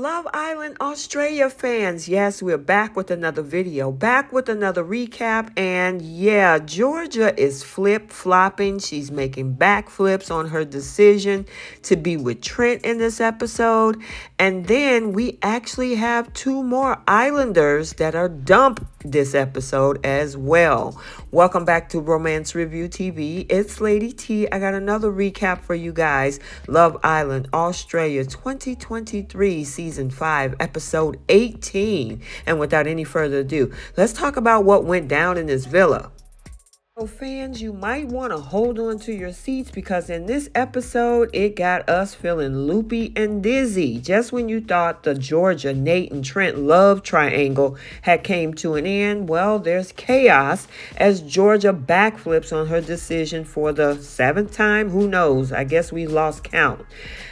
Love Island Australia fans, yes, we're back with another video, back with another recap, and yeah, Georgia is flip-flopping. She's making backflips on her decision to be with Trent in this episode, and then we actually have two more Islanders that are dumped this episode as well. Welcome back to Romance Review TV. It's Lady T. I got another recap for you guys. Love Island Australia 2023 Season 5 Episode 18. And without any further ado, let's talk about what went down in this villa. So fans, you might want to hold on to your seats because in this episode, it got us feeling loopy and dizzy. Just when you thought the Georgia, Nate, and Trent love triangle had came to an end, well, there's chaos as Georgia backflips on her decision for the seventh time. Who knows? I guess we lost count.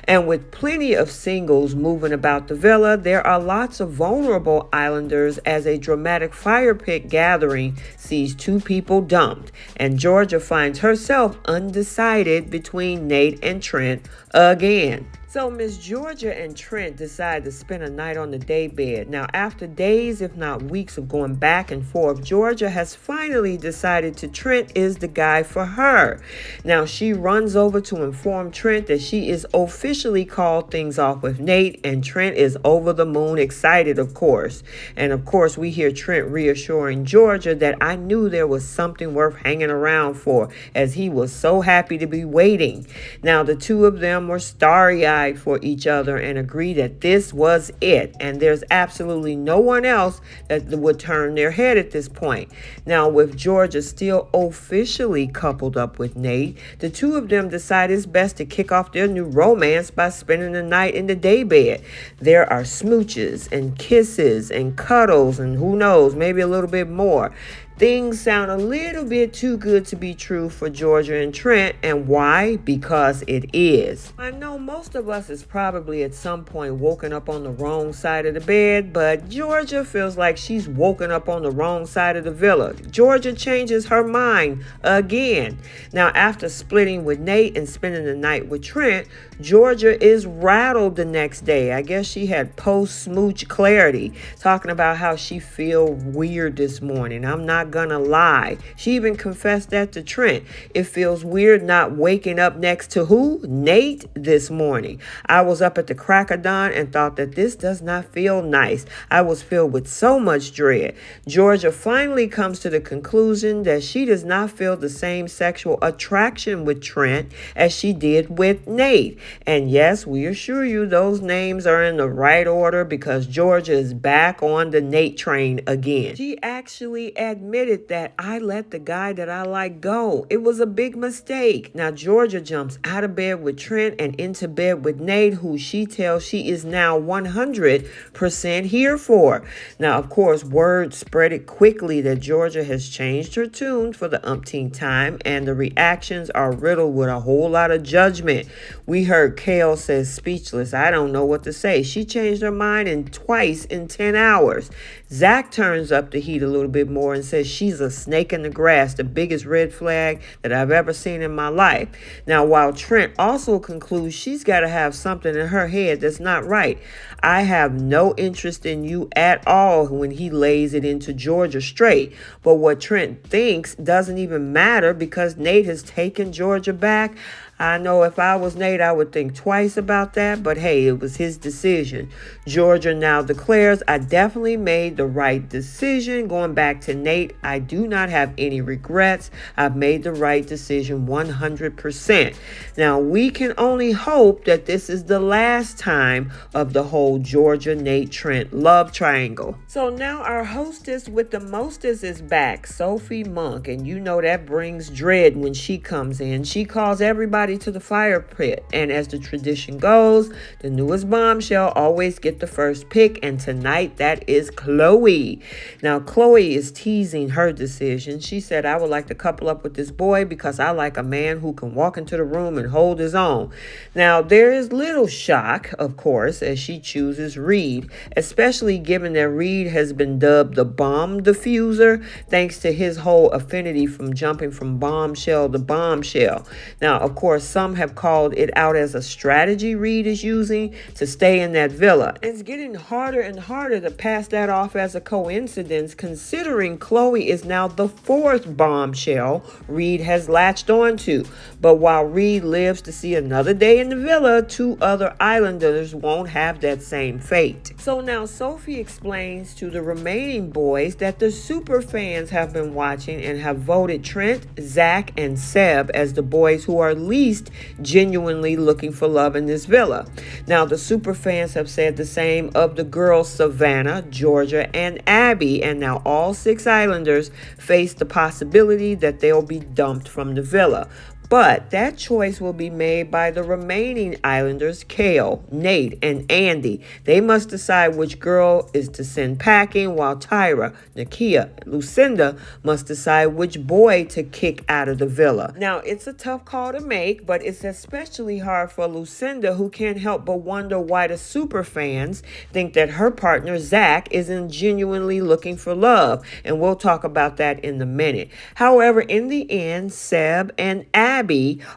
And with plenty of singles moving about the villa, there are lots of vulnerable Islanders as a dramatic fire pit gathering sees two people dumped. And Georgia finds herself undecided between Nate and Trent again. So Miss Georgia and Trent decide to spend a night on the daybed. Now, after days, if not weeks, of going back and forth, Georgia has finally decided Trent is the guy for her. Now, she runs over to inform Trent that she is officially called things off with Nate, and Trent is over the moon excited, of course. And of course, we hear Trent reassuring Georgia that I knew there was something worth hanging around for, as he was so happy to be waiting. Now, the two of them were starry-eyed for each other and agree that this was it, and there's absolutely no one else that would turn their head at this point. Now, with Georgia still officially coupled up with Nate, the two of them decide it's best to kick off their new romance by spending the night in the daybed. There are smooches and kisses and cuddles and who knows, maybe a little bit more. Things sound a little bit too good to be true for Georgia and Trent. And why? Because it is. I know most of us is probably at some point woken up on the wrong side of the bed, but Georgia feels like she's woken up on the wrong side of the villa. Georgia changes her mind again. Now, after splitting with Nate and spending the night with Trent, Georgia is rattled the next day. I guess she had post-smooch clarity, talking about how she feel weird this morning. I'm not gonna lie. She even confessed that to Trent. It feels weird not waking up next to who? Nate this morning. I was up at the crack of dawn and thought that this does not feel nice. I was filled with so much dread. Georgia finally comes to the conclusion that she does not feel the same sexual attraction with Trent as she did with Nate. And yes, we assure you those names are in the right order because Georgia is back on the Nate train again. She actually admitted that I let the guy that I like go. It was a big mistake. Now, Georgia jumps out of bed with Trent and into bed with Nate, who she tells she is now 100% here for. Now, of course, word spread it quickly that Georgia has changed her tune for the umpteenth time, and the reactions are riddled with a whole lot of judgment. We heard Kale says speechless. I don't know what to say. She changed her mind twice in 10 hours. Zach turns up the heat a little bit more and says she's a snake in the grass, the biggest red flag that I've ever seen in my life. Now, while Trent also concludes she's got to have something in her head that's not right. I have no interest in you at all when he lays it into Georgia straight. But what Trent thinks doesn't even matter because Nate has taken Georgia back. I know if I was Nate, I would think twice about that, but hey, it was his decision. Georgia now declares, I definitely made the right decision. Going back to Nate, I do not have any regrets. I've made the right decision 100%. Now, we can only hope that this is the last time of the whole Georgia, Nate, Trent love triangle. So now our hostess with the mostest is back, Sophie Monk, and you know that brings dread when she comes in. She calls everybody to the fire pit, and as the tradition goes, the newest bombshell always get the first pick, and tonight that is Chloe. Now, Chloe is teasing her decision. She said, I would like to couple up with this boy because I like a man who can walk into the room and hold his own. Now, there is little shock, of course, as she chooses Reed, especially given that Reed has been dubbed the bomb diffuser thanks to his whole affinity from jumping from bombshell to bombshell. Now, of course, or some have called it out as a strategy Reed is using to stay in that villa. It's getting harder and harder to pass that off as a coincidence, considering Chloe is now the fourth bombshell Reed has latched onto. But while Reed lives to see another day in the villa, two other islanders won't have that same fate. So now Sophie explains to the remaining boys that the super fans have been watching and have voted Trent, Zach, and Seb as the boys who are least genuinely looking for love in this villa. Now the super fans have said the same of the girls Savannah, Georgia, and Abby, and now all 6 islanders face the possibility that they'll be dumped from the villa. But that choice will be made by the remaining islanders, Kale, Nate, and Andy. They must decide which girl is to send packing, while Tyra, Nakia, and Lucinda must decide which boy to kick out of the villa. Now, it's a tough call to make, but it's especially hard for Lucinda, who can't help but wonder why the super fans think that her partner, Zach, isn't genuinely looking for love. And we'll talk about that in a minute. However, in the end, Seb and Abby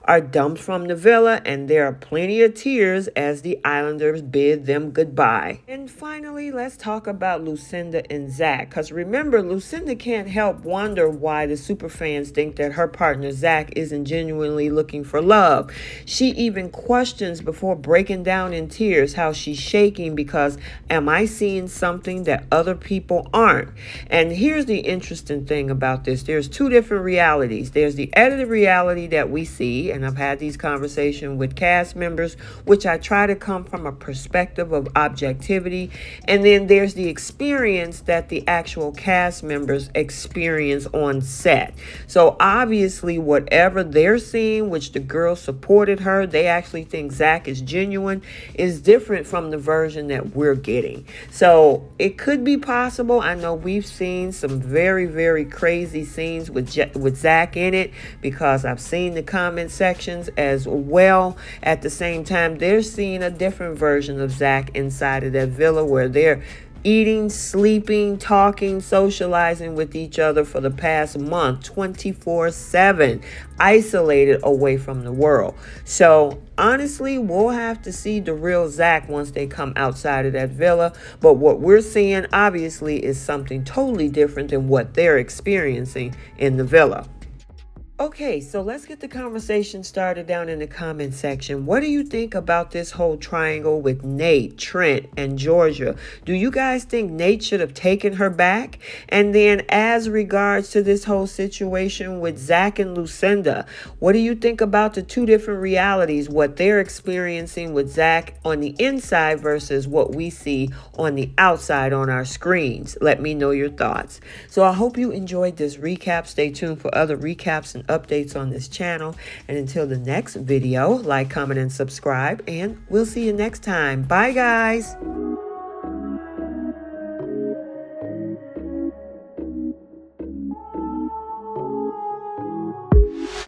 are dumped from the villa, and there are plenty of tears as the islanders bid them goodbye. And finally, let's talk about Lucinda and Zach, because remember, Lucinda can't help wonder why the superfans think that her partner Zach isn't genuinely looking for love. She even questions before breaking down in tears how she's shaking because, am I seeing something that other people aren't? And here's the interesting thing about this. There's 2 different realities. There's the edited reality that we see, and I've had these conversations with cast members, which I try to come from a perspective of objectivity, and then there's the experience that the actual cast members experience on set. So obviously whatever they're seeing, which the girls supported her, they actually think Zach is genuine, is different from the version that we're getting. So it could be possible. I know we've seen some very, very crazy scenes with Zach in it, because I've seen the comment sections as well. At the same time, they're seeing a different version of Zach inside of that villa, where they're eating, sleeping, talking, socializing with each other for the past month, 24/7, isolated away from the world. So honestly, we'll have to see the real Zach once they come outside of that villa. But what we're seeing, obviously, is something totally different than what they're experiencing in the villa. Okay, so let's get the conversation started down in the comment section. What do you think about this whole triangle with Nate, Trent, and Georgia? Do you guys think Nate should have taken her back? And then as regards to this whole situation with Zach and Lucinda, what do you think about the 2 different realities, what they're experiencing with Zach on the inside versus what we see on the outside on our screens? Let me know your thoughts. So I hope you enjoyed this recap. Stay tuned for other recaps and updates on this channel. And until the next video, like, comment, and subscribe, and we'll see you next time. Bye, guys.